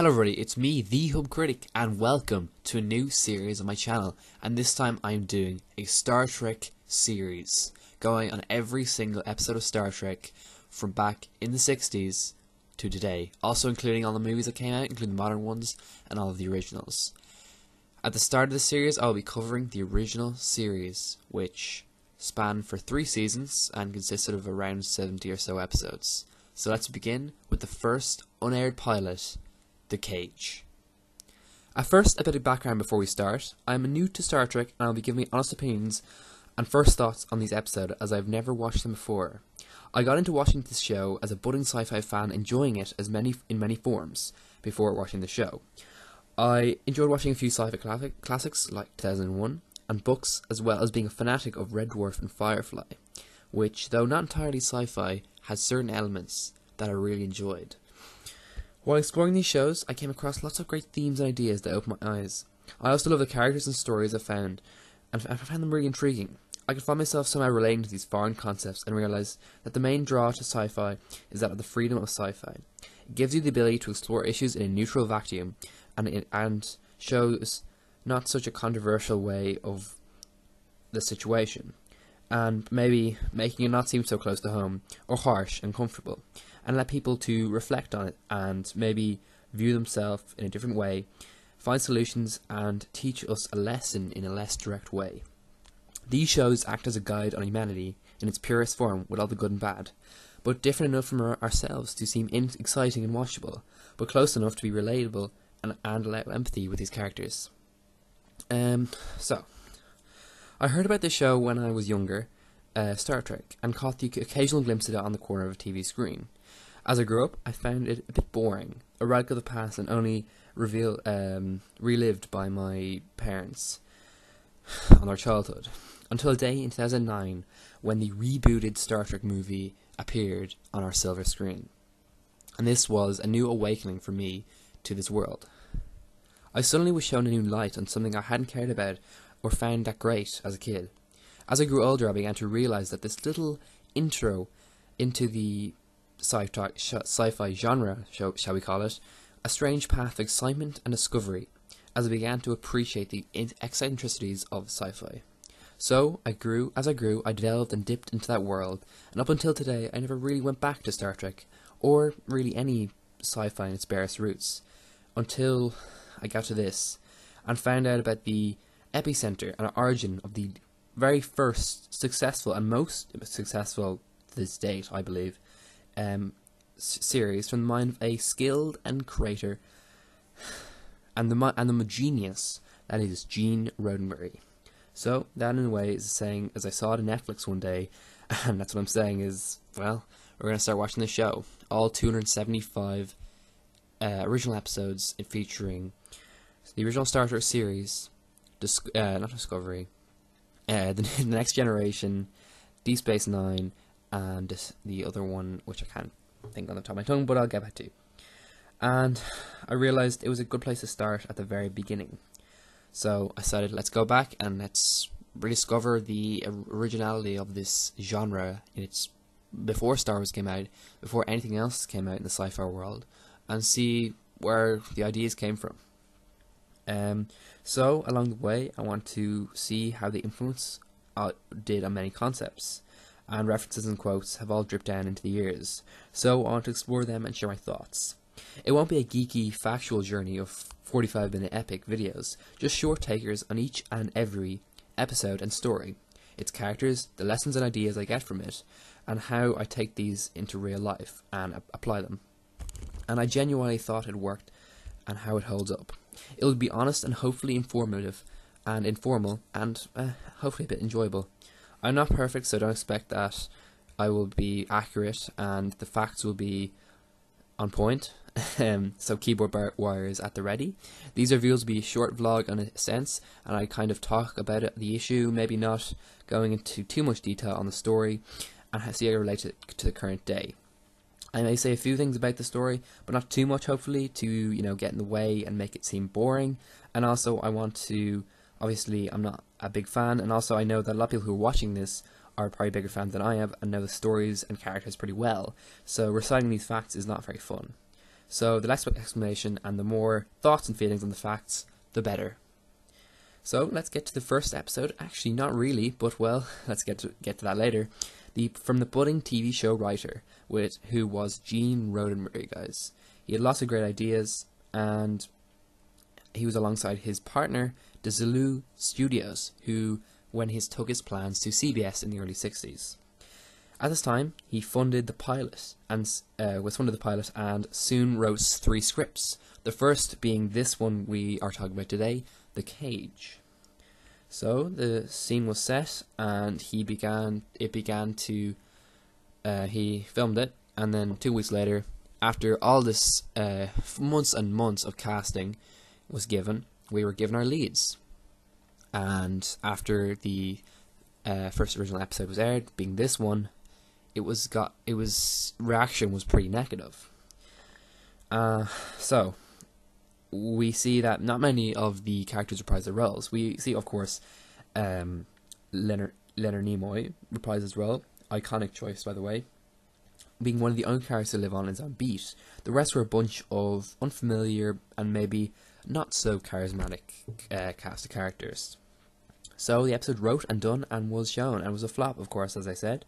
Hello everybody, it's me, the Hub Critic, and welcome to a new series on my channel. And this time I'm doing a Star Trek series, going on every single episode of Star Trek from back in the 60s to today, also including all the movies that came out, including the modern ones, and all of the originals. At the start of the series, I'll be covering the original series, which spanned for 3 seasons and consisted of around 70 or so episodes. So let's begin with the first unaired pilot, The Cage. At first, a bit of background before we start. I am new to Star Trek and I'll be giving my honest opinions and first thoughts on these episodes as I've never watched them before. I got into watching this show as a budding sci-fi fan, enjoying it in many forms before watching the show. I enjoyed watching a few sci-fi classics like 2001 and books, as well as being a fanatic of Red Dwarf and Firefly, which, though not entirely sci-fi, has certain elements that I really enjoyed. While exploring these shows, I came across lots of great themes and ideas that opened my eyes. I also love the characters and stories I found them really intriguing. I could find myself somehow relating to these foreign concepts and realise that the main draw to sci-fi is that of the freedom of sci-fi. It gives you the ability to explore issues in a neutral vacuum and shows not such a controversial way of the situation, and maybe making it not seem so close to home or harsh and comfortable, and let people to reflect on it and maybe view themselves in a different way, find solutions and teach us a lesson in a less direct way. These shows act as a guide on humanity in its purest form, with all the good and bad, but different enough from ourselves to seem exciting and watchable, but close enough to be relatable and allow empathy with these characters. So, I heard about this show when I was younger, Star Trek, and caught the occasional glimpse of it on the corner of a TV screen. As I grew up, I found it a bit boring, a relic of the past and only relived by my parents on their childhood, until a day in 2009 when the rebooted Star Trek movie appeared on our silver screen. And this was a new awakening for me to this world. I suddenly was shown a new light on something I hadn't cared about or found that great as a kid. As I grew older, I began to realise that this little intro into the sci-fi genre, shall we call it, a strange path of excitement and discovery, as I began to appreciate the eccentricities of sci-fi. So, as I grew, I delved and dipped into that world, and up until today, I never really went back to Star Trek, or really any sci-fi in its barest roots, until I got to this, and found out about the epicenter and origin of the very first successful and most successful to this date, I believe, series from the mind of a skilled and creator and the genius that is Gene Roddenberry. So that in a way is saying, as I saw it on Netflix one day, and that's what I'm saying is, well, we're going to start watching the show. All 275 original episodes featuring the original Star Trek series, not Discovery, the Next Generation, Deep Space Nine, and the other one, which I can't think on the top of my tongue, but I'll get back to. And I realised it was a good place to start at the very beginning. So I decided, let's go back and let's rediscover the originality of this genre before Star Wars came out, before anything else came out in the sci-fi world, and see where the ideas came from. So along the way, I want to see how the influence did on many concepts, and references and quotes have all dripped down into the years, so I want to explore them and share my thoughts. It won't be a geeky, factual journey of 45-minute epic videos, just short takers on each and every episode and story, its characters, the lessons and ideas I get from it, and how I take these into real life and apply them. And I genuinely thought it worked and how it holds up. It will be honest and hopefully informative and informal and hopefully a bit enjoyable. I'm not perfect, so don't expect that I will be accurate and the facts will be on point, so keyboard warriors at the ready. These reviews will be a short vlog in a sense, and I kind of talk about the issue, maybe not going into too much detail on the story, and see how it relates to the current day. I may say a few things about the story, but not too much, hopefully, to get in the way and make it seem boring. And also, I want to, obviously, I'm not a big fan, and also I know that a lot of people who are watching this are probably bigger fans than I am, and know the stories and characters pretty well, so reciting these facts is not very fun. So the less explanation and the more thoughts and feelings on the facts, the better. So let's get to the first episode. Actually, not really, but well, let's get to that later. From the budding TV show writer, who was Gene Roddenberry, guys. He had lots of great ideas, and he was alongside his partner, Desilu Studios, who took his plans to CBS in the early 60s. At this time, he funded the pilot and soon wrote 3 scripts. The first being this one we are talking about today, The Cage. So the scene was set, and he filmed it, and then 2 weeks later, after all this months and months of casting was given, we were given our leads. And after the first original episode was aired, being this one, reaction was pretty negative. So we see that not many of the characters reprise their roles. We see, of course, Leonard Nimoy reprise his role. Iconic choice, by the way. Being one of the only characters to live on his own beat. The rest were a bunch of unfamiliar and maybe not so charismatic cast of characters. So the episode wrote and done and was shown, and was a flop, of course, as I said.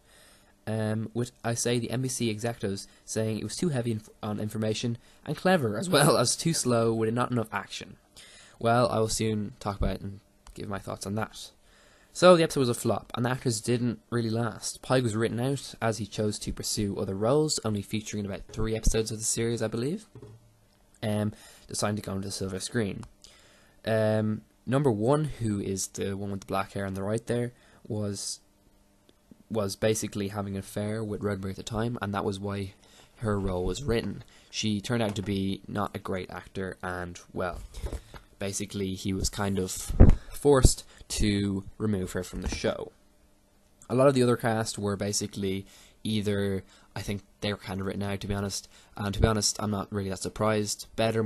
With the NBC executives saying it was too heavy on information and clever, as well as too slow with not enough action. Well, I will soon talk about it and give my thoughts on that. So the episode was a flop, and the actors didn't really last. Pike was written out as he chose to pursue other roles, only featuring in about 3 episodes of the series, I believe. Deciding to go into the silver screen. Number 1, who is the one with the black hair on the right there, was basically having an affair with Roddenberry at the time, and that was why her role was written. She turned out to be not a great actor, and, well, basically he was kind of forced to remove her from the show. A lot of the other cast were basically either, I think they were kind of written out, to be honest, and to be honest, I'm not really that surprised. Better,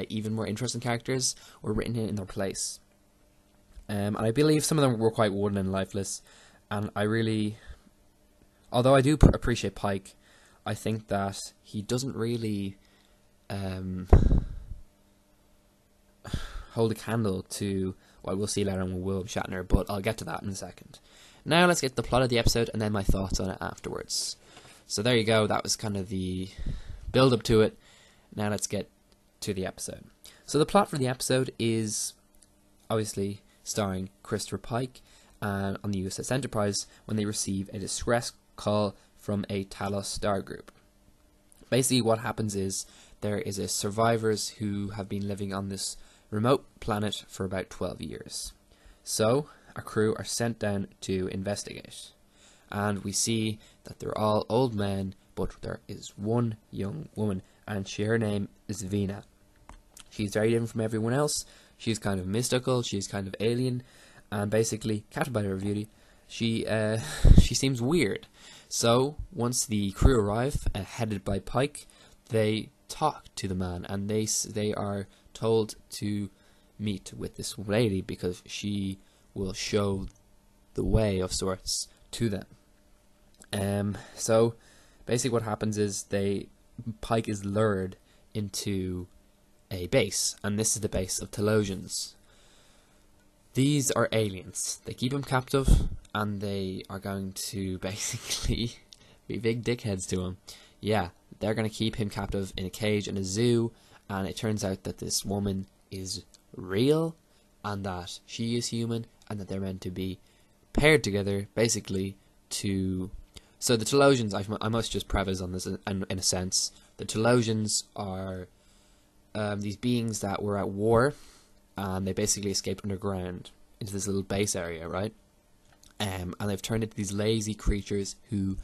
even more interesting characters were written in their place. And I believe some of them were quite wooden and lifeless, and although I do appreciate Pike, I think that he doesn't really hold a candle to what we'll see later on with William Shatner, but I'll get to that in a second. Now let's get the plot of the episode and then my thoughts on it afterwards. So there you go, that was kind of the build up to it. Now let's get to the episode. So the plot for the episode is obviously starring Christopher Pike on the USS Enterprise when they receive a distress call from a Talos star group. Basically what happens is there is a survivors who have been living on this remote planet for about 12 years. So a crew are sent down to investigate, and we see that they're all old men, but there is one young woman, and her name is Vina. She's very different from everyone else. She's kind of mystical, she's kind of alien, and basically, captured by her beauty, she seems weird. So once the crew arrive, headed by Pike, they talk to the man, and they are told to meet with this lady because she will show the way of sorts to them. So basically what happens is Pike is lured into a base, and this is the base of Telosians. These are aliens. They keep him captive, and they are going to basically be big dickheads to him. Yeah, they're going to keep him captive in a cage in a zoo, and it turns out that this woman is real, and that she is human, and that they're meant to be paired together, basically, to... So the Telosians, I must just preface on this in a sense, the Telosians are these beings that were at war, and they basically escaped underground into this little base area, right? And they've turned into these lazy creatures who...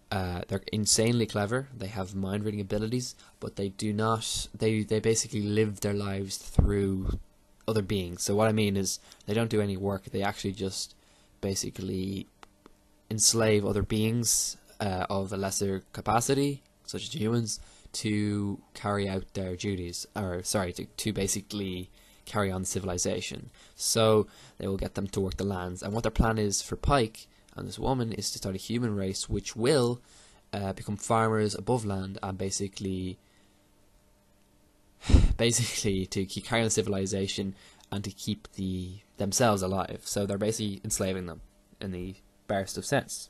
they're insanely clever, they have mind-reading abilities, but they do not... They basically live their lives through other beings. So what I mean is, they don't do any work, they actually just basically enslave other beings of a lesser capacity, such as humans, to carry out their duties, to basically carry on civilization. So they will get them to work the lands, and what their plan is for Pike and this woman is to start a human race which will become farmers above land, and basically to keep carrying on civilization and to keep themselves alive. So they're basically enslaving them in the barest of sense.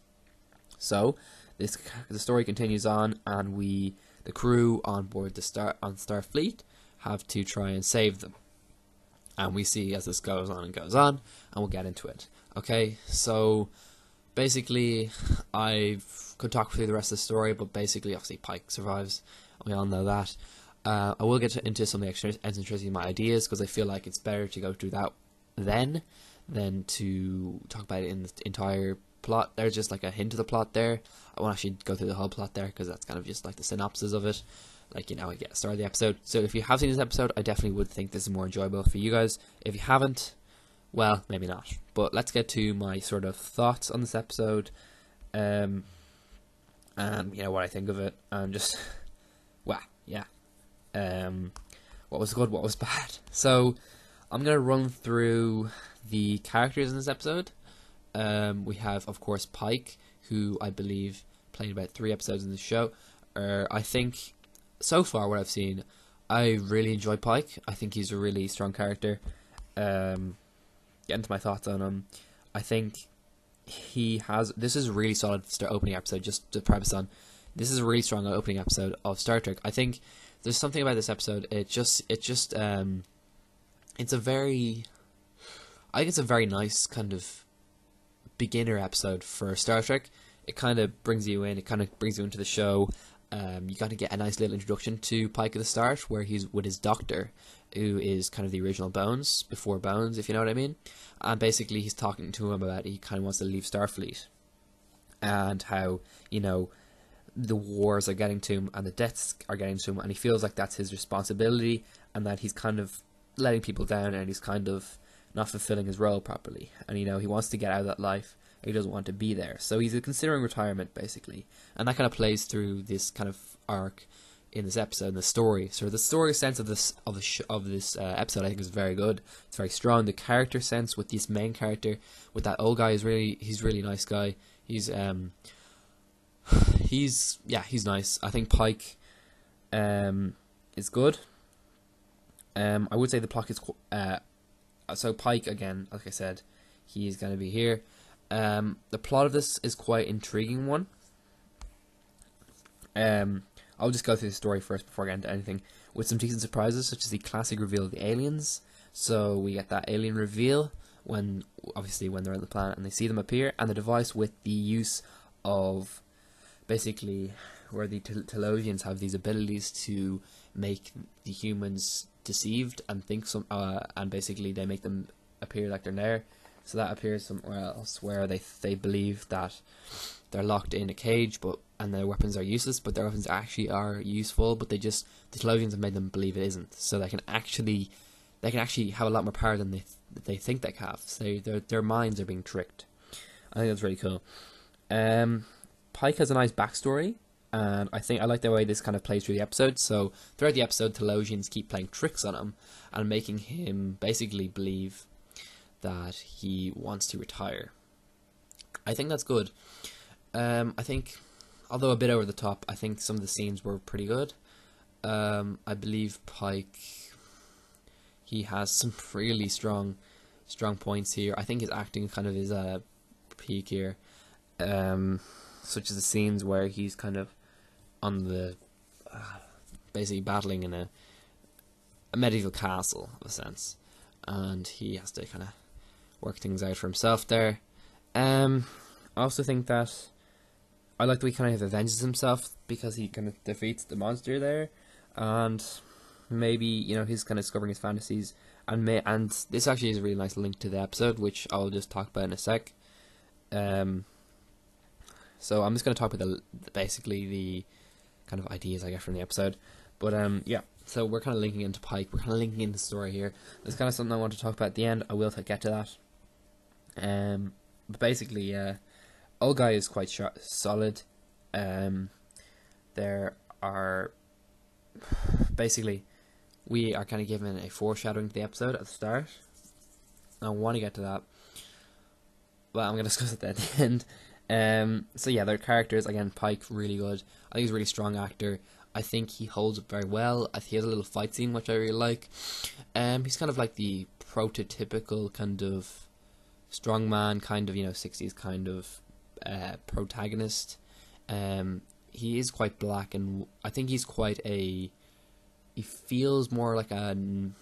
So the story continues on, and the crew on board Starfleet have to try and save them. And we see as this goes on, and we'll get into it. Okay, so basically, I could talk through the rest of the story, but basically, obviously, Pike survives. We all know that. I will get into some extra interesting my ideas, because I feel like it's better to go through that than to talk about it in the entire plot. There's just like a hint of the plot there. I won't actually go through the whole plot there, because that's kind of just like the synopsis of it. Like, you know, I get started the episode. So if you have seen this episode, I definitely would think this is more enjoyable for you guys. If you haven't, well, maybe not. But let's get to my sort of thoughts on this episode, and you know what I think of it, and just what was good, what was bad. So I'm gonna run through the characters in this episode. We have, of course, Pike, who I believe played about 3 episodes in the show. I think so far what I've seen, I really enjoy Pike. I think he's a really strong character. Getting to my thoughts on him, I think this is a really solid opening episode. Just to preface on, this is a really strong opening episode of Star Trek. I think there's something about this episode. It's a very nice kind of beginner episode for Star Trek. It kind of brings you in. It kind of brings you into the show. You got to get a nice little introduction to Pike at the start, where he's with his doctor, who is kind of the original Bones, before Bones, if you know what I mean. And basically he's talking to him about he kind of wants to leave Starfleet, and how, you know, the wars are getting to him and the deaths are getting to him, and he feels like that's his responsibility, and that he's kind of letting people down, and he's kind of not fulfilling his role properly. And, you know, he wants to get out of that life. He doesn't want to be there, so he's considering retirement, basically, and that kind of plays through this kind of arc in this episode, in the story. So the story sense of this episode, I think, is very good. It's very strong. The character sense with this main character, with that old guy, he's really nice guy. He's nice. I think Pike is good. I would say the plot is so Pike, again, like I said, he's going to be here. The plot of this is quite intriguing one. I'll just go through the story first before I get into anything, with some decent surprises, such as the classic reveal of the aliens. So we get that alien reveal when they're on the planet and they see them appear, and the device with the use of basically where the Telosians have these abilities to make the humans deceived and think and basically they make them appear like they're there. So that appears somewhere else where they believe that they're locked in a cage, and their weapons are useless, but their weapons actually are useful, but the Telosians have made them believe it isn't. So they can actually have a lot more power than they think they have. So their minds are being tricked. I think that's really cool. Pike has a nice backstory, and I like the way this kind of plays through the episode. So throughout the episode, Telosians keep playing tricks on him and making him basically believe that he wants to retire. I think that's good. I think, although a bit over the top, I think some of the scenes were pretty good. I believe Pike, he has some really strong points here. I think his acting kind of is a peak here, such as the scenes where he's kind of on the basically battling in a medieval castle, of a sense, and he has to kind of work things out for himself there. I also think that I like the way he kind of avenges himself, because he kind of defeats the monster there, and maybe, you know, he's kind of discovering his fantasies, and this actually is a really nice link to the episode, which I'll just talk about in a sec. So I'm just going to talk about basically the kind of ideas I get from the episode, but yeah. So we're kind of linking into Pike. We're kind of linking into the story here. There's kind of something I want to talk about at the end. I will get to that. But basically, old guy is quite solid. There are basically, we are kind of given a foreshadowing to the episode at the start. I want to get to that, but I'm going to discuss it at the end. So yeah, their characters, again, Pike, really good. I think he's a really strong actor. I think he holds up very well. He has a little fight scene which I really like. He's kind of like the prototypical kind of strongman, kind of, 60s kind of protagonist. He is quite black, and I think he's quite a... He feels more like I don't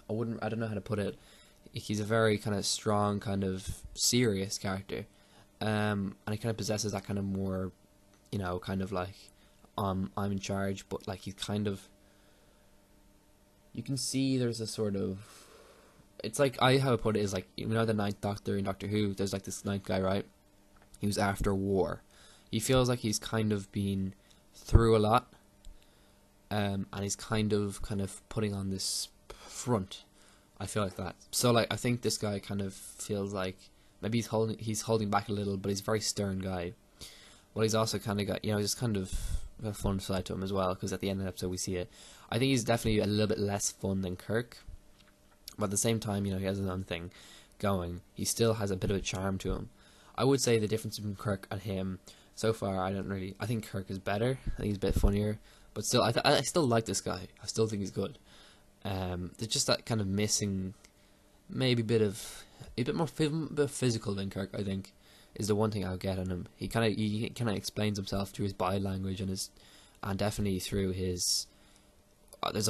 know how to put it. He's a very kind of strong, kind of serious character. And he kind of possesses that kind of more, kind of like, I'm in charge, but like he's kind of... You can see there's a sort of... It's like, how I put it is like, the Ninth Doctor in Doctor Who, there's like this ninth guy, right? He was after war. He feels like he's kind of been through a lot. And he's kind of putting on this front. I feel like that. So like, I think this guy kind of feels like maybe he's holding back a little, but he's a very stern guy. Well, he's also kind of got, just kind of a fun side to him as well, because at the end of the episode we see it. I think he's definitely a little bit less fun than Kirk, but at the same time, he has his own thing going. He still has a bit of a charm to him. I would say the difference between Kirk and him so far, I think Kirk is better. I think he's a bit funnier, but still, I still like this guy. I still think he's good. There's just that kind of missing, maybe a bit more physical than Kirk, I think, is the one thing I'll get on him. He kind of explains himself through his body language and definitely through his... There's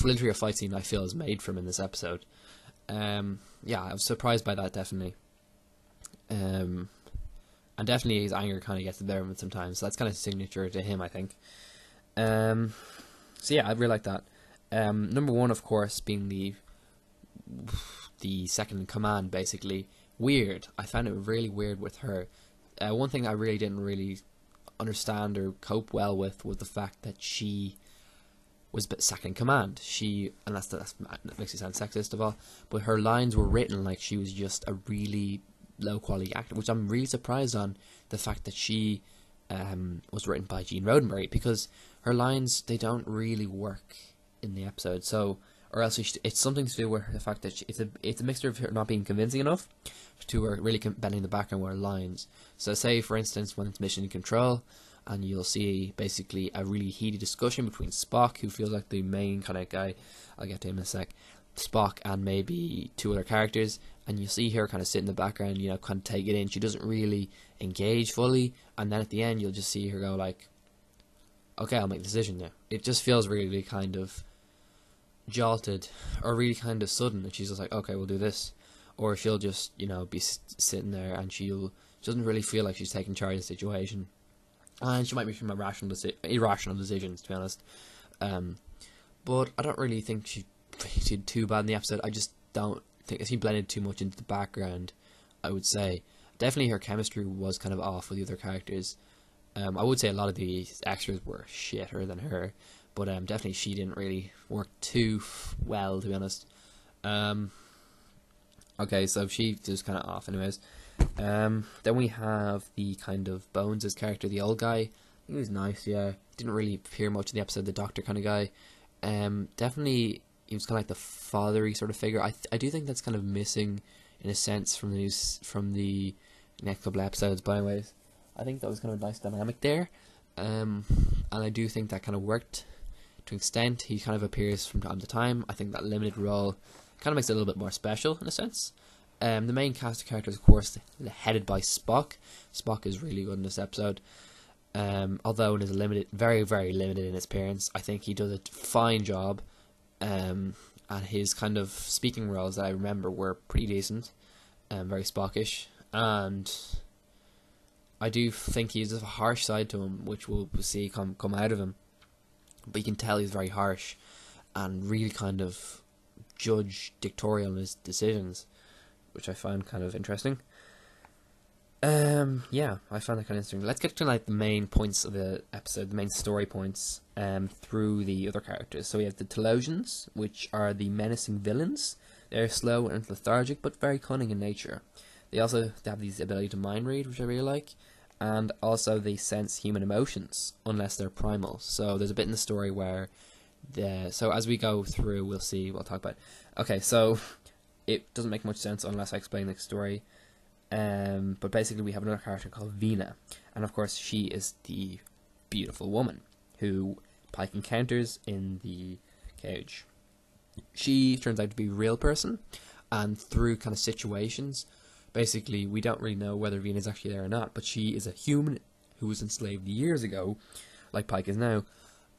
literally a fight scene I feel is made for him in this episode. I was surprised by that, definitely. And definitely his anger kind of gets the better of him sometimes, so that's kind of signature to him, I think. So yeah, I really like that. Number one, of course, being the second in command, basically. Weird. I found it really weird with her. One thing I really didn't really understand or cope well with was the fact that she was second in command. And that makes it sound sexist of all, but her lines were written like she was just a really low quality actor, which I'm really surprised on, the fact that she was written by Gene Roddenberry, because her lines, they don't really work in the episode. So, or else it's something to do with the fact that it's a mixture of her not being convincing enough to her really bending the background with her lines. So say, for instance, when it's Mission Control, and you'll see basically a really heated discussion between Spock, who feels like the main kind of guy, I'll get to him in a sec, Spock and maybe two other characters, and you see her kind of sit in the background, kind of take it in. She doesn't really engage fully, and then at the end you'll just see her go like, okay, I'll make a decision now. It just feels really kind of jolted, or really kind of sudden, and she's just like, okay, we'll do this. Or she'll just, be sitting there, and she doesn't really feel like she's taking charge of the situation. And she might be from irrational decisions, to be honest. But I don't really think she did too bad in the episode. I just don't think she blended too much into the background, I would say. Definitely her chemistry was kind of off with the other characters. I would say a lot of the extras were shitter than her, but definitely she didn't really work too well, to be honest. Okay, so she was kind of off anyways. Then we have the kind of Bones' character, the old guy. He was nice, yeah. Didn't really appear much in the episode, the doctor kind of guy. Definitely, he was kind of like the father-y sort of figure. I do think that's kind of missing, in a sense, from the next couple of episodes, but anyways. I think that was kind of a nice dynamic there. And I do think that kind of worked to an extent. He kind of appears from time to time. I think that limited role kind of makes it a little bit more special, in a sense. The main cast of characters, of course, headed by Spock. Spock is really good in this episode. Although it is very, very limited in his appearance, I think he does a fine job. And his kind of speaking roles that I remember were pretty decent. Very Spockish. And I do think he has a harsh side to him, which we'll see come out of him. But you can tell he's very harsh and really kind of dictatorial in his decisions, which I find kind of interesting. Yeah, I found that kind of interesting. Let's get to like the main points of the episode, the main story points, through the other characters. So we have the Telosians, which are the menacing villains. They're slow and lethargic, but very cunning in nature. They have this ability to mind read, which I really like, and also they sense human emotions, unless they're primal. So there's a bit in the story where so as we go through, we'll talk about. Okay, so it doesn't make much sense unless I explain the story. But basically we have another character called Vina, and of course she is the beautiful woman who Pike encounters in the cage. She turns out to be a real person, and through kind of situations, basically we don't really know whether Vina is actually there or not, but she is a human who was enslaved years ago, like Pike is now,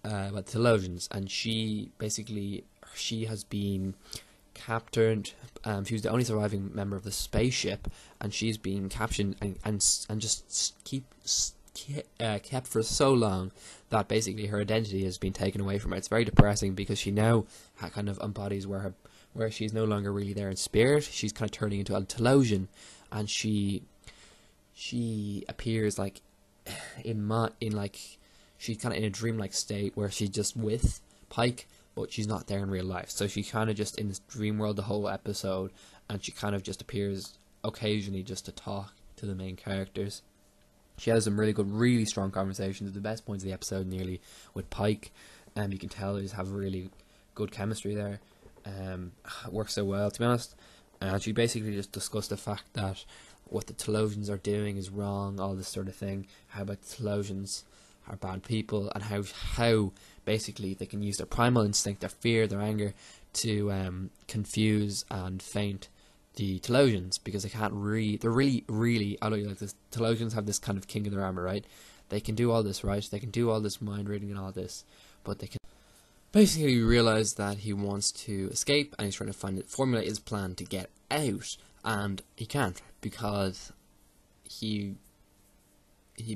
by the Telosians, and she has been captured. She was the only surviving member of the spaceship, and she's been captured and just kept for so long that basically her identity has been taken away from her. It's very depressing because she now kind of embodies where she's no longer really there in spirit. She's kind of turning into a Telosian, and she appears like she's kind of in a dreamlike state where she's just with Pike, but she's not there in real life. So she's kind of just in this dream world the whole episode, and she kind of just appears occasionally just to talk to the main characters. She has some really good, really strong conversations. The best points of the episode nearly with Pike, and you can tell they just have really good chemistry there. It works so well, to be honest. And she basically just discussed the fact that what the Telosians are doing is wrong, all this sort of thing. How about the Telosians are bad people, and how basically they can use their primal instinct, their fear, their anger, to confuse and feint the Telosians, because they can't read. They're really I don't know, like this. Telosians have this kind of king in their armor, right? They can do all this, right? They can do all this mind reading and all this, but they can basically realize that he wants to escape, and he's trying to formulate his plan to get out, and he can't because he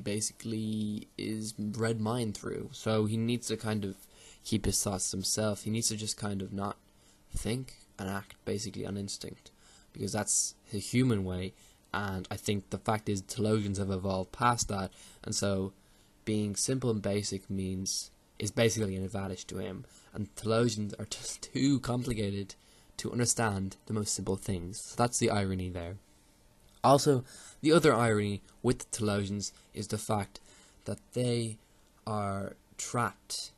basically is read mind through. So he needs to kind of keep his thoughts to himself. He needs to just kind of not think and act basically on instinct, because that's the human way. And I think the fact is Telosians have evolved past that, and so being simple and basic is basically an advantage to him. And Telosians are just too complicated to understand the most simple things. So that's the irony there. Also, the other irony with the Telosians is the fact that they are trapped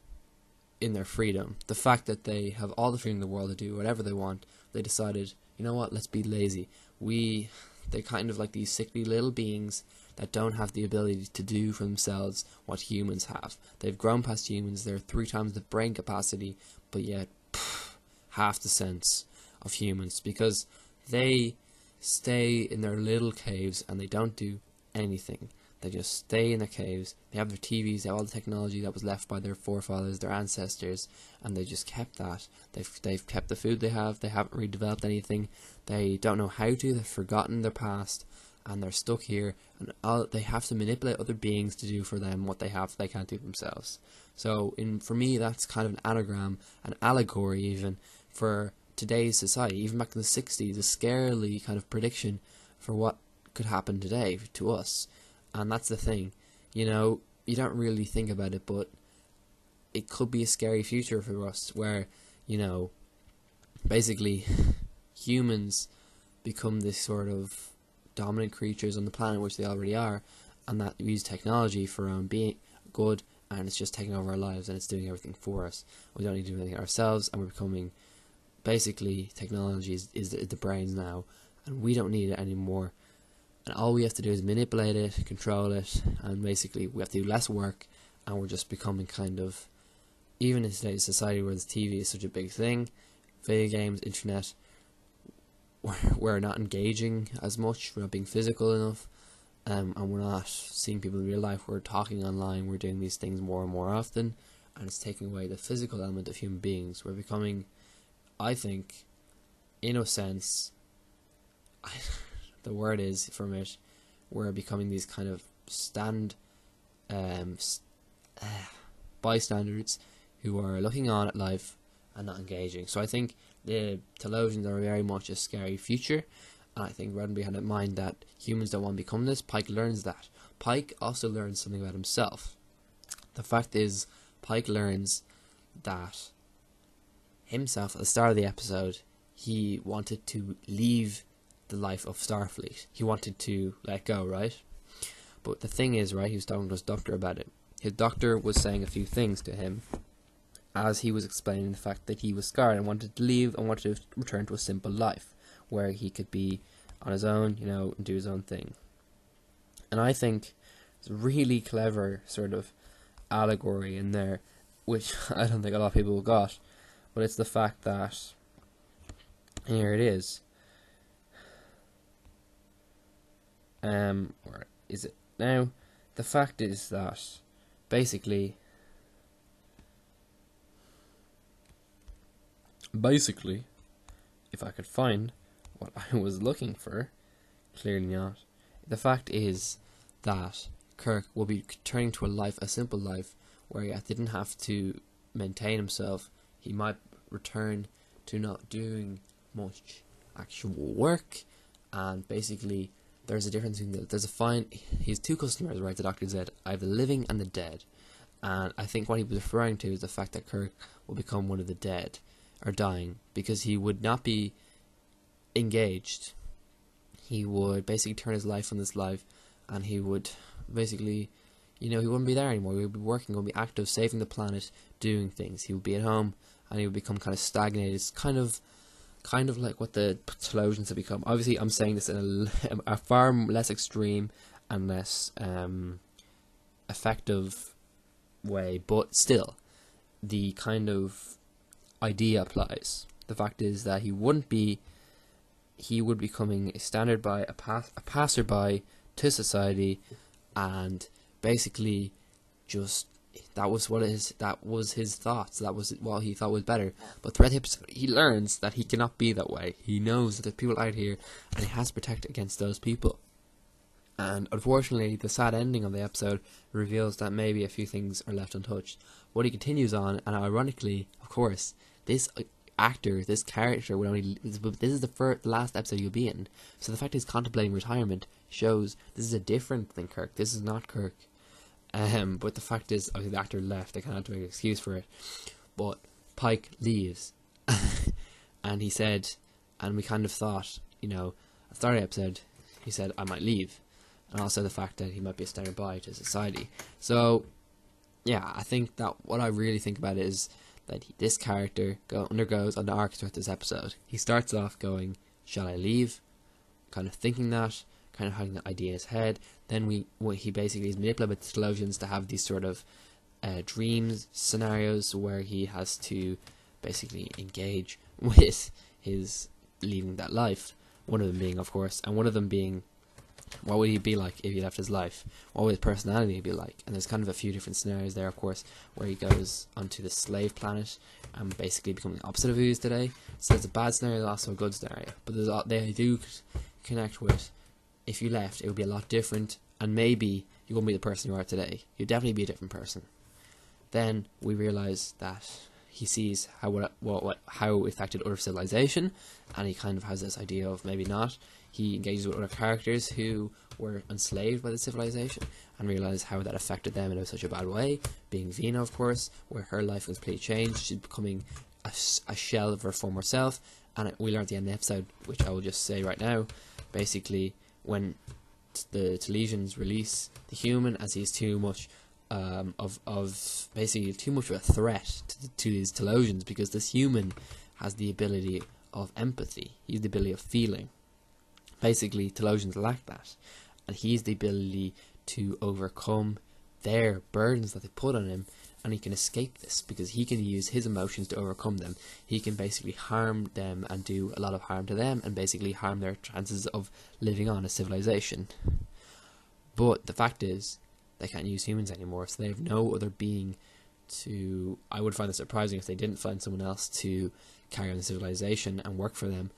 in their freedom. The fact that they have all the freedom in the world to do whatever they want. They decided, you know what, let's be lazy. They're kind of like these sickly little beings that don't have the ability to do for themselves what humans have. They've grown past humans. They're 3 times the brain capacity, but yet half the sense of humans, because they stay in their little caves and they don't do anything. They just stay in their caves. They have their TVs, they have all the technology that was left by their forefathers, their ancestors, and they just kept that. They've kept the food they have. They haven't really developed anything. They don't know how to. They've forgotten their past, and they're stuck here. And they have to manipulate other beings to do for them what they can't do themselves. So, for me, that's kind of an anagram, an allegory even for today's society. Even back in the 60s, a scarily kind of prediction for what could happen today to us. And that's the thing, you don't really think about it, but it could be a scary future for us where, basically humans become this sort of dominant creatures on the planet, which they already are, and that we use technology for our own being good, and it's just taking over our lives and it's doing everything for us. We don't need to do anything ourselves, and we're becoming, basically, technology is the brains now, and we don't need it anymore. And all we have to do is manipulate it, control it, and basically we have to do less work, and we're just becoming kind of, even in today's society where the TV is such a big thing, video games, internet, we're not engaging as much, we're not being physical enough, and we're not seeing people in real life, we're talking online, we're doing these things more and more often, and it's taking away the physical element of human beings. We're becoming, I think, in a sense, the word is from it, we're becoming these kind of bystanders who are looking on at life and not engaging. So I think the Telosians are very much a scary future, and I think Roddenberry had in mind that humans don't want to become this. Pike learns that. Pike also learns something about himself. The fact is, Pike learns that himself, at the start of the episode, he wanted to leave the life of Starfleet. He wanted to let go, right? But the thing is, right, he was talking to his doctor about it. His doctor was saying a few things to him as he was explaining the fact that he was scarred and wanted to leave and wanted to return to a simple life where he could be on his own, you know, and do his own thing. And I think it's a really clever sort of allegory in there, which I don't think a lot of people got, but it's the fact that, here it is, or is it now? The fact is that basically, if I could find what I was looking for, clearly not. The fact is that Kirk will be turning to a simple life, where he didn't have to maintain himself. He might return to not doing much actual work, and basically there's a difference in he has two customers, right? The doctor said, I have the living and the dead. And I think what he was referring to is the fact that Kirk will become one of the dead, or dying, because he would not be engaged. He would basically turn his life from this life, and he would basically, you know, he wouldn't be there anymore. He would be working, he would be active, saving the planet, doing things. He would be at home, and he would become kind of stagnated. It's kind of like what the Telosians have become. Obviously, I'm saying this in a far less extreme and less effective way, but still, the kind of idea applies. The fact is that he would becoming a standard by a passerby to society, and basically just that was his thoughts. That was what he thought was better. But throughout the episode, he learns that he cannot be that way. He knows that there's people out here, and he has to protect against those people. And unfortunately, the sad ending of the episode reveals that maybe a few things are left untouched. But he continues on, and ironically, of course, this character would only. This is the last episode you'll be in. So the fact he's contemplating retirement shows this is a different than Kirk. This is not Kirk. But the fact is, obviously, the actor left. They can't make an excuse for it. But Pike leaves, and he said, and we kind of thought, you know, at the start of the episode, he said, I might leave, and also the fact that he might be a standard by to society. So, yeah, I think that what I really think about it is that this character undergoes an arc throughout this episode. He starts off going, shall I leave? Kind of thinking that, kind of having that idea in his head. Then he basically is manipulated with the Telosians to have these sort of dreams scenarios where he has to basically engage with his leaving that life. One of them being, of course, and one of them being, what would he be like if he left his life? What would his personality be like? And there's kind of a few different scenarios there, of course, where he goes onto the slave planet and basically becoming the opposite of who he is today. So there's a bad scenario, there's also a good scenario. But they do connect with, if you left, it would be a lot different, and maybe you wouldn't be the person you are today. You'd definitely be a different person. Then we realise that he sees how it affected other civilization, and he kind of has this idea of maybe not. He engages with other characters who were enslaved by the civilization, and realises how that affected them in such a bad way. Being Vina, of course, where her life was completely changed. She's becoming a shell of her former self, and we learn at the end of the episode, which I will just say right now, basically, when the Telesians release the human, as he's too much basically too much of a threat to these Telosians, because this human has the ability of empathy. He has the ability of feeling. Basically, Telosians lack that, and he has the ability to overcome their burdens that they put on him, and he can escape this because he can use his emotions to overcome them. He can basically harm them and do a lot of harm to them, and basically harm their chances of living on as civilization. But the fact is, they can't use humans anymore, so they have no other being to... I would find it surprising if they didn't find someone else to carry on the civilization and work for them.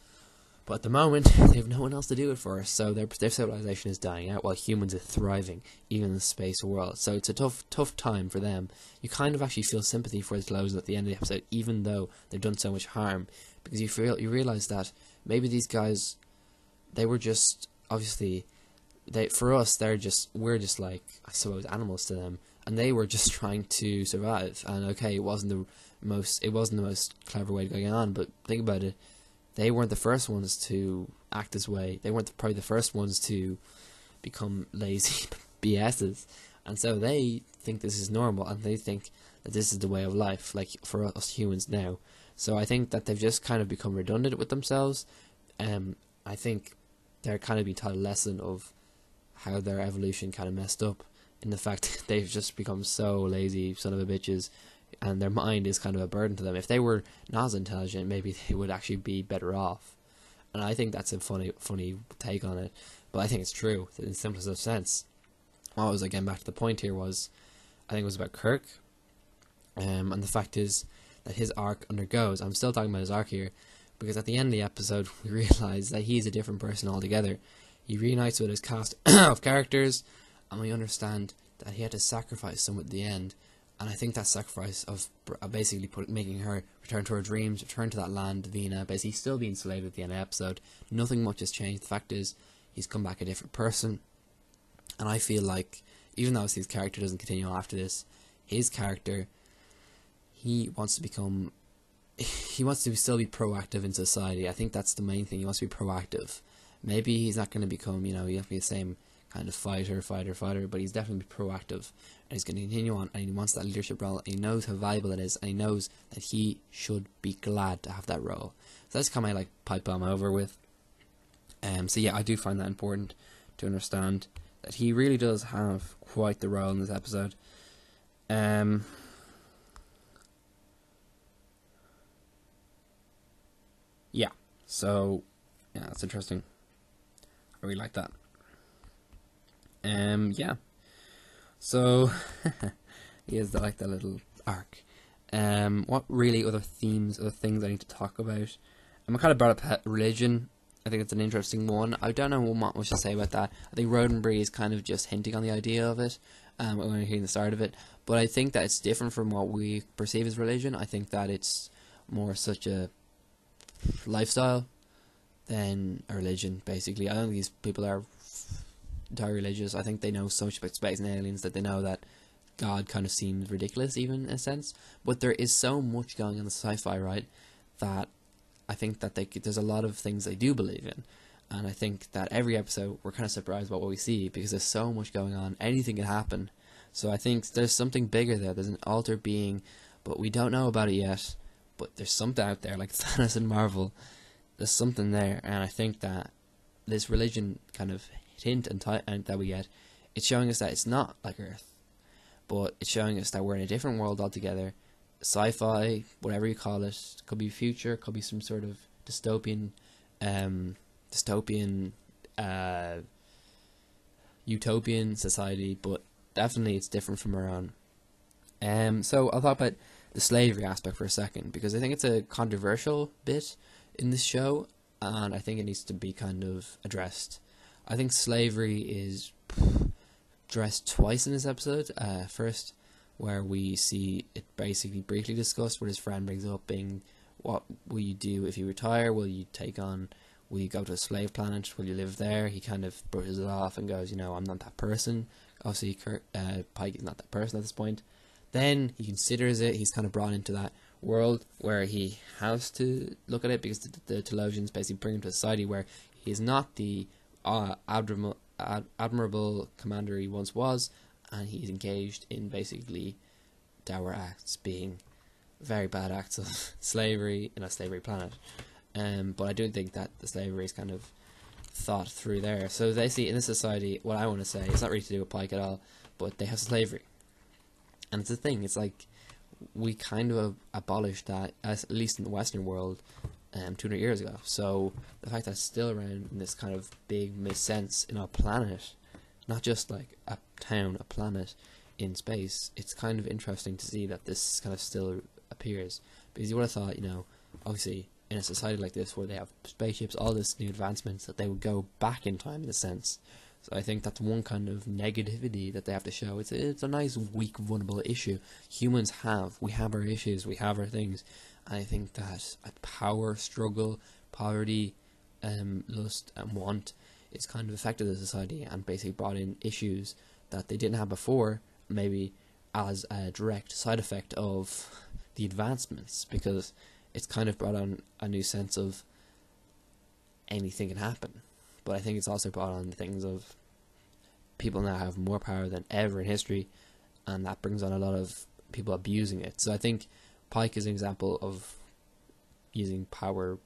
But at the moment, they have no one else to do it for, so their civilization is dying out while humans are thriving, even in the space world. So it's a tough time for them. You kind of actually feel sympathy for the Telosians at the end of the episode, even though they've done so much harm, because you realise that maybe these guys, they were just, obviously, we're just like, I suppose, animals to them, and they were just trying to survive. And okay, it wasn't the most clever way to go on, but think about it. They weren't the first ones to act this way. They weren't probably the first ones to become lazy BSs. And so they think this is normal, and they think that this is the way of life, like for us humans now. So I think that they've just kind of become redundant with themselves. I think they're kind of being taught a lesson of how their evolution kind of messed up, in the fact that they've just become so lazy son of a bitches, and their mind is kind of a burden to them. If they were not as intelligent, maybe they would actually be better off. And I think that's a funny take on it, but I think it's true in the simplest of sense. What I was getting back to the point here was, I think it was about Kirk, and the fact is that his arc undergoes. I'm still talking about his arc here, because at the end of the episode we realise that he's a different person altogether. He reunites with his cast of characters, and we understand that he had to sacrifice some at the end. And I think that sacrifice of basically making her return to her dreams, return to that land, Vina, basically still being enslaved at the end of the episode. Nothing much has changed. The fact is, he's come back a different person. And I feel like, even though his character doesn't continue on after this, his character, he wants to still be proactive in society. I think that's the main thing. He wants to be proactive. Maybe he's not going to become, you have to be the same kind of fighter, but he's definitely proactive, and he's going to continue on, and he wants that leadership role, and he knows how valuable it is, and he knows that he should be glad to have that role. So that's kind of pipe bomb over with. So yeah, I do find that important to understand that he really does have quite the role in this episode. Yeah, so yeah, that's interesting. I really like that. Yeah. So he has that little arc. What really other themes or things I need to talk about? I kind of brought up religion. I think it's an interesting one. I don't know what much to say about that. I think Roddenberry is kind of just hinting on the idea of it when we're hearing the start of it. But I think that it's different from what we perceive as religion. I think that it's more such a lifestyle than a religion, basically. I don't think these people are entirely religious. I think they know so much about space and aliens that they know that God kind of seems ridiculous, even in a sense. But there is so much going on in the sci-fi, right, that I think that there's a lot of things they do believe in. And I think that every episode we're kind of surprised about what we see, because there's so much going on. Anything can happen. So I think there's something bigger there. There's an alter being, but we don't know about it yet. But there's something out there, like Thanos and Marvel. There's something there, and I think that this religion kind of hint and that we get, it's showing us that it's not like Earth, but it's showing us that we're in a different world altogether. Sci-fi, whatever you call it, could be future, could be some sort of dystopian, utopian society, but definitely it's different from our own. So I'll talk about the slavery aspect for a second, because I think it's a controversial bit in this show, and I think it needs to be kind of addressed. I think slavery is addressed twice in this episode. First, where we see it basically briefly discussed, where his friend brings up being, what will you do if you retire? Will you go to a slave planet? Will you live there? He kind of brushes it off and goes, I'm not that person. Obviously, Pike is not that person at this point. Then he considers it. He's kind of brought into that world where he has to look at it, because the Telosians basically bring him to a society where he is not the admirable commander he once was, and he's engaged in basically dour acts, being very bad acts of slavery in a slavery planet. But I don't think that the slavery is kind of thought through there. So they see in this society, what I want to say, it's not really to do with Pike at all, but they have slavery. And it's a thing, it's like, we kind of abolished that, at least in the Western world, 200 years ago. So the fact that it's still around in this kind of big sense in our planet, not just like a town, a planet in space, it's kind of interesting to see that this kind of still appears. Because you would have thought, obviously in a society like this where they have spaceships, all this new advancements, that they would go back in time in a sense. So I think that's one kind of negativity that they have to show. It's a nice, weak, vulnerable issue. Humans we have our issues, we have our things. And I think that a power struggle, poverty, lust and want, it's kind of affected the society and basically brought in issues that they didn't have before, maybe as a direct side effect of the advancements, because it's kind of brought on a new sense of anything can happen. But I think it's also brought on things of people now have more power than ever in history, and that brings on a lot of people abusing it. So I think Pike is an example of using power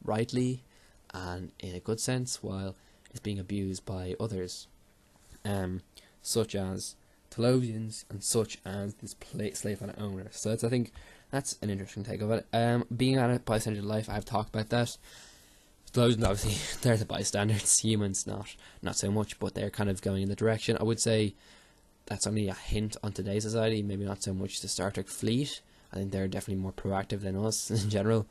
rightly, and in a good sense, while it's being abused by others, such as Telosians and such as this slave planet owner. So I think that's an interesting take of it. Being on a bystander life, I've talked about that. Telosians, obviously, they're the bystanders. Humans, not so much, but they're kind of going in the direction. I would say that's only a hint on today's society, maybe not so much the Star Trek fleet. I think they're definitely more proactive than us in general.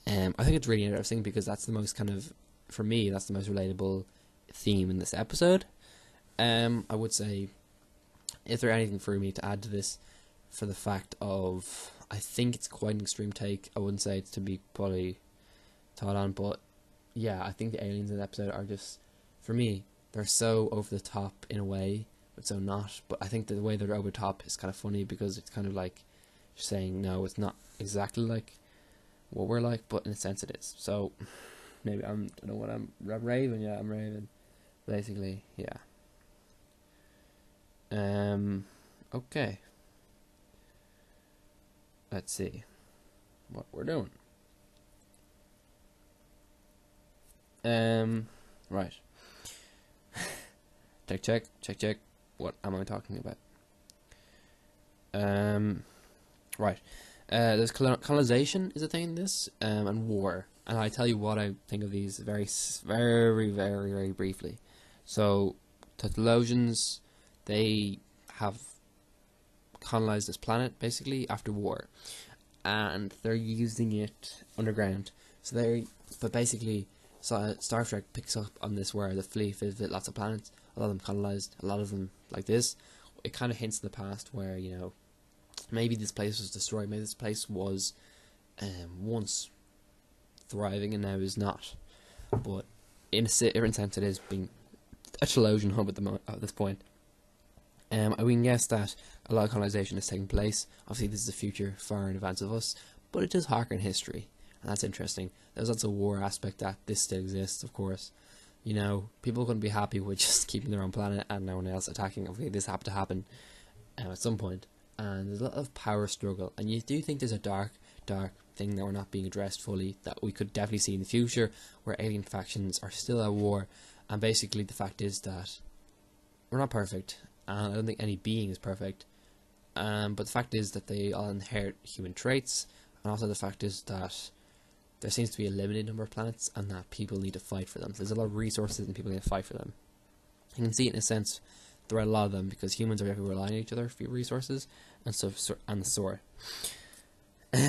I think it's really interesting because that's the most kind of, for me, that's the most relatable theme in this episode. I would say, is there anything for me to add to this, for the fact of, I think it's quite an extreme take. I wouldn't say it's to be probably taught on, but yeah, I think the aliens in the episode are just, for me, they're so over the top in a way, but so not. But I think the way they're over the top is kind of funny because it's kind of like saying, no, it's not exactly like what we're like, but in a sense it is. So maybe I don't know what I'm raving. Yeah, I'm raving. Basically, yeah. Okay. Let's see what we're doing. Right. Check. What am I talking about? Right. There's colonization is a thing in this, and war. And I tell you what I think of these very briefly. So, Telosians, they have colonized this planet basically after war, and they're using it underground. But basically, Star Trek picks up on this where the fleet visit lots of planets. A lot of them colonized, a lot of them like this. It kind of hints in the past where, you know, maybe this place was destroyed. Maybe this place was once thriving and now is not. But in a certain sense, it is being a Telosian hub at this point. We can guess that a lot of colonization is taking place. Obviously, this is the future, far in advance of us, but it does harken history, and that's interesting. There's lots of war aspect that this still exists, of course. You know, people couldn't be happy with just keeping their own planet and no one else attacking. Okay, this happened to happen at some point, and there's a lot of power struggle. And you do think there's a dark thing that we're not being addressed fully, that we could definitely see in the future, where alien factions are still at war. And basically, the fact is that we're not perfect. I don't think any being is perfect. But the fact is that they all inherit human traits, and also the fact is that there seems to be a limited number of planets, and that people need to fight for them. There's a lot of resources, and people need to fight for them. You can see it in a sense throughout a lot of them, because humans are definitely relying on each other for resources, and the sort. But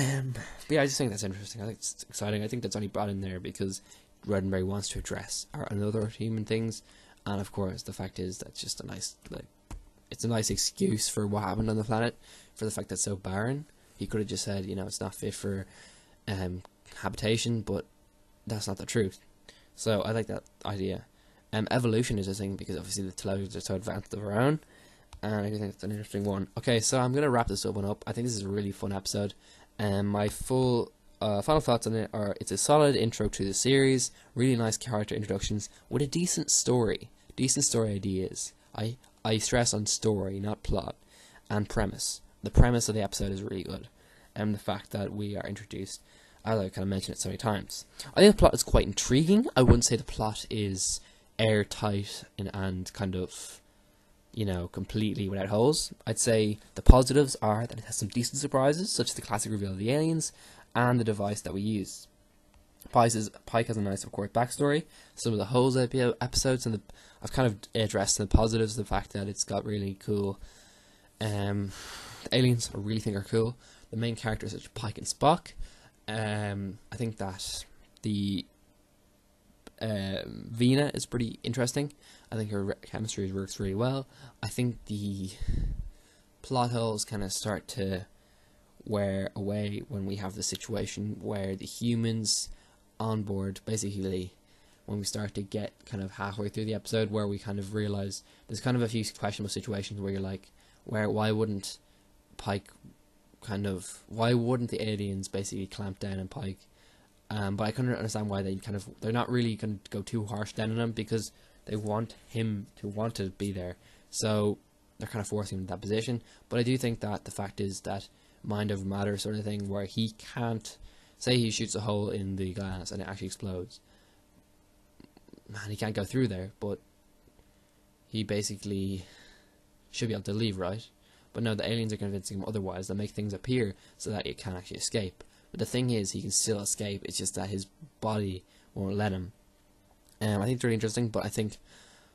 yeah, I just think that's interesting. I think it's exciting. I think that's only brought in there because Roddenberry wants to address another human things, and of course the fact is that's just a nice, like, it's a nice excuse for what happened on the planet, for the fact that it's so barren. He could have just said, you know, it's not fit for habitation, but that's not the truth. So I like that idea. Evolution is a thing because obviously the Telosians are so advanced of our own, and I think it's an interesting one. Okay, so I'm gonna wrap this one up. I think this is a really fun episode. My final thoughts on it are: it's a solid intro to the series, really nice character introductions with a decent story ideas. I stress on story, not plot, and premise. The premise of the episode is really good, and the fact that we are introduced, as I kind of mentioned it so many times. I think the plot is quite intriguing. I wouldn't say the plot is airtight and kind of, you know, completely without holes. I'd say the positives are that it has some decent surprises, such as the classic reveal of the aliens and the device that we use. Pike has a nice, of course, backstory. Some of the holes of the episodes, and I've kind of addressed the positives, the fact that it's got really cool. The aliens I really think are cool. The main characters are Pike and Spock. I think that the Vina is pretty interesting. I think her chemistry works really well. I think the plot holes kind of start to wear away when we have the situation where the humans on board, basically when we start to get kind of halfway through the episode, where we kind of realize there's kind of a few questionable situations where you're like, why wouldn't the aliens basically clamp down on Pike? But I couldn't understand why they're not really going to go too harsh down on him, because they want him to want to be there, so they're kind of forcing him in that position. But I do think that the fact is that mind over matter sort of thing, where he can't say he shoots a hole in the glass and it actually explodes, man, he can't go through there, but he basically should be able to leave, right? But no, the aliens are convincing him otherwise. They'll make things appear so that he can't actually escape. But the thing is, he can still escape. It's just that his body won't let him. I think it's really interesting, but I think,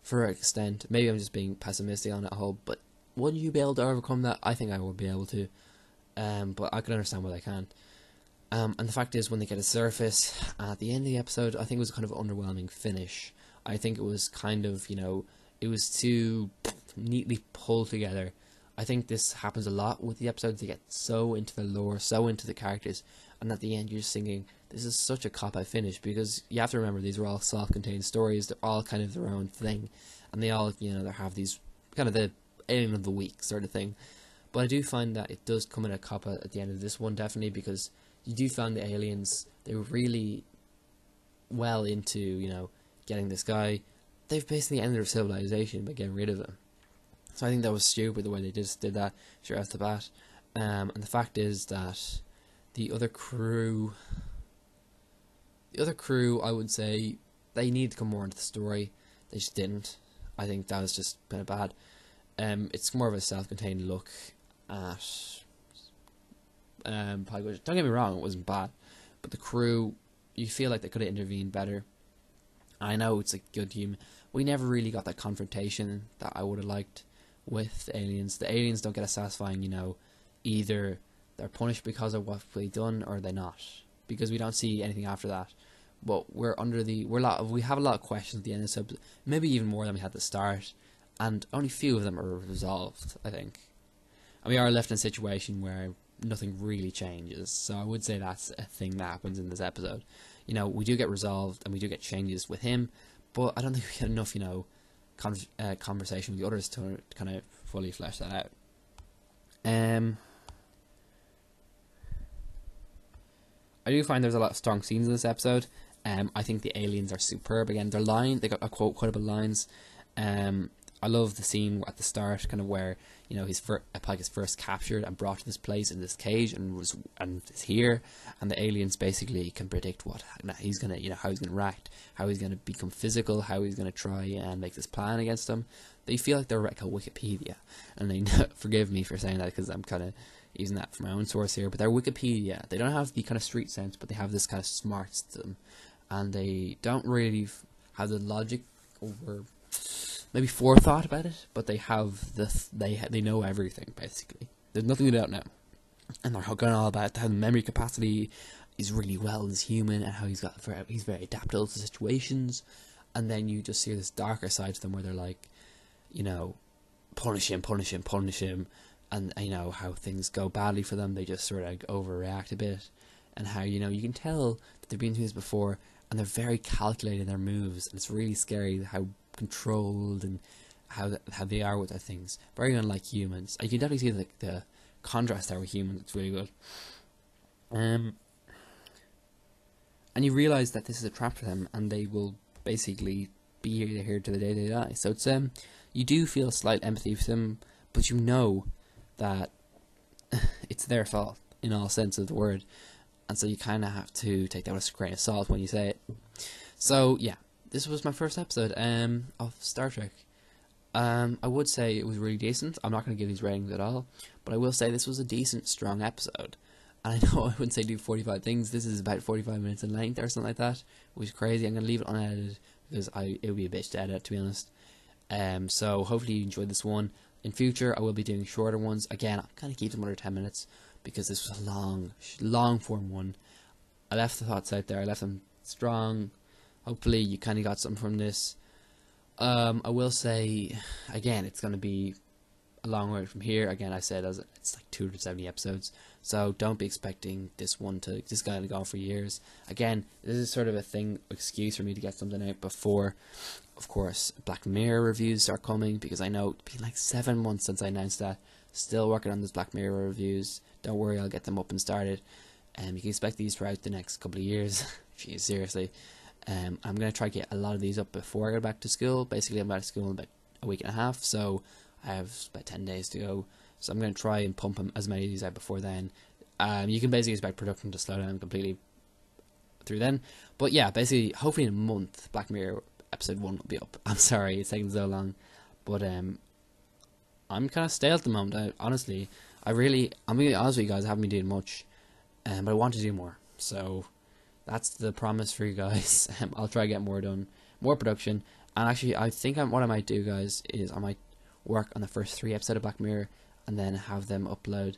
for an extent, maybe I'm just being pessimistic on that whole, but would you be able to overcome that? I think I would be able to. But I can understand why they can't. And the fact is, when they get to surface, at the end of the episode, I think it was kind of an underwhelming finish. I think it was kind of, it was too neatly pulled together. I think this happens a lot with the episodes. They get so into the lore, so into the characters, and at the end you're just thinking, this is such a cop-out finish, because you have to remember these are all self-contained stories. They're all kind of their own thing, and they all, they have these kind of the alien of the week sort of thing. But I do find that it does come in a cop-out at the end of this one, definitely, because you do find the aliens, they were really well into, getting this guy. They've basically ended their civilization by getting rid of him. So I think that was stupid the way they just did that straight off the bat. And the fact is that the other crew, I would say, they need to come more into the story. They just didn't. I think that was just kind of bad. It's more of a self-contained look at Don't get me wrong, it wasn't bad, but the crew, you feel like they could have intervened better. I know it's a good team. We never really got that confrontation that I would have liked with the aliens. The aliens don't get a satisfying, either they're punished because of what we've done or they're not, because we don't see anything after that. But we have a lot of questions at the end of this episode, maybe even more than we had at the start, and only few of them are resolved, I think. And we are left in a situation where nothing really changes, so I would say that's a thing that happens in this episode. We do get resolved and we do get changes with him, but I don't think we get enough, conversation with the others to kind of fully flesh that out. I do find there's a lot of strong scenes in this episode. I think the aliens are superb. Again, they got quite a bit of lines. I love the scene at the start, kind of where Pike is first captured and brought to this place in this cage, and is here, and the aliens basically can predict what he's gonna, how he's gonna react, how he's gonna become physical, how he's gonna try and make this plan against them. They feel like they're like a Wikipedia, and they forgive me for saying that because I'm kind of using that from my own source here, but they're Wikipedia. They don't have the kind of street sense, but they have this kind of smarts to them, and they don't really have the logic or maybe forethought about it, but they have they know everything basically. There's nothing they don't know, and they're going all about how the memory capacity is really well as human, and how he's very adaptable to situations. And then you just see this darker side to them where they're like, punish him, and how things go badly for them. They just sort of overreact a bit, and how you can tell that they've been through this before, and they're very calculated in their moves, and it's really scary how controlled and how they are with their things. Very unlike humans. You can definitely see the contrast there with humans. It's really good. And you realise that this is a trap for them, and they will basically be here to the day they die. So it's you do feel slight empathy for them, but you know that it's their fault in all sense of the word, and so you kind of have to take that with a grain of salt when you say it. So yeah, this was my first episode of Star Trek. I would say it was really decent. I'm not going to give these ratings at all, but I will say this was a decent, strong episode. And I know I wouldn't say do 45 things. This is about 45 minutes in length or something like that, which is crazy. I'm going to leave it unedited because it would be a bitch to edit, to be honest. So hopefully you enjoyed this one. In future, I will be doing shorter ones. Again, I'll kind of keep them under 10 minutes because this was a long form one. I left the thoughts out there. I left them strong. Hopefully you kind of got something from this. I will say, again, it's going to be a long way from here. Again, I said it's like 270 episodes, so don't be expecting this one to just kind of go on for years. Again, this is sort of a excuse for me to get something out before, of course, Black Mirror reviews are coming, because I know it's been like 7 months since I announced that. Still working on those Black Mirror reviews. Don't worry, I'll get them up and started. You can expect these throughout the next couple of years. Seriously. I'm going to try to get a lot of these up before I go back to school. Basically, I'm back to school in about a week and a half, so I have about 10 days to go. So I'm going to try and pump as many of these out before then. You can basically expect production to slow down completely through then. But yeah, basically, hopefully in a month, Black Mirror episode 1 will be up. I'm sorry it's taking so long, but I'm kind of stale at the moment. Honestly, I'm being honest with you guys, I haven't been doing much, but I want to do more. So that's the promise for you guys. I'll try to get more done, more production. And actually, I think what I might do, guys, is I might work on the first 3 episodes of Black Mirror and then have them upload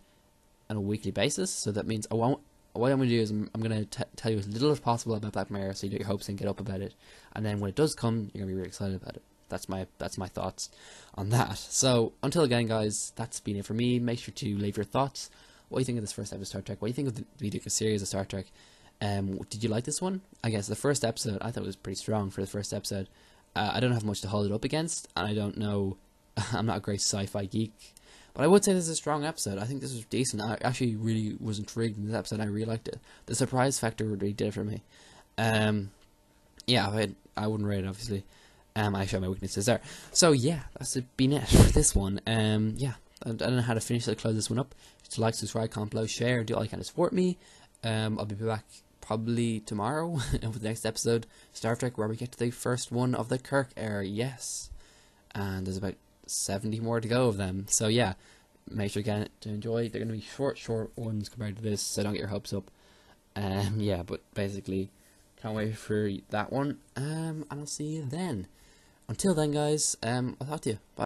on a weekly basis. So that means what I'm going to do is I'm going to tell you as little as possible about Black Mirror, so you get your hopes and get up about it. And then when it does come, you're going to be really excited about it. That's my thoughts on that. So until again, guys, that's been it for me. Make sure to leave your thoughts. What do you think of this first episode of Star Trek? What do you think of the doing a series of Star Trek? Did you like this one? I guess the first episode, I thought it was pretty strong for the first episode. I don't have much to hold it up against, and I don't know, I'm not a great sci-fi geek, but I would say this is a strong episode. I think this was decent. I actually really was intrigued in this episode. I really liked it. The surprise factor really did it for me. Yeah, I wouldn't rate it, obviously. I show my weaknesses there. So yeah, that's been it for this one. Yeah, I don't know how to finish it, close this one up. Just like, subscribe, comment below, share, do all you can to support me. I'll be back probably tomorrow with the next episode, Star Trek, where we get to the first one of the Kirk era. Yes, and there's about 70 more to go of them. So yeah, make sure to enjoy. They're going to be short ones compared to this, so don't get your hopes up. Yeah, but basically, can't wait for that one. And I'll see you then. Until then, guys, I'll talk to you. Bye.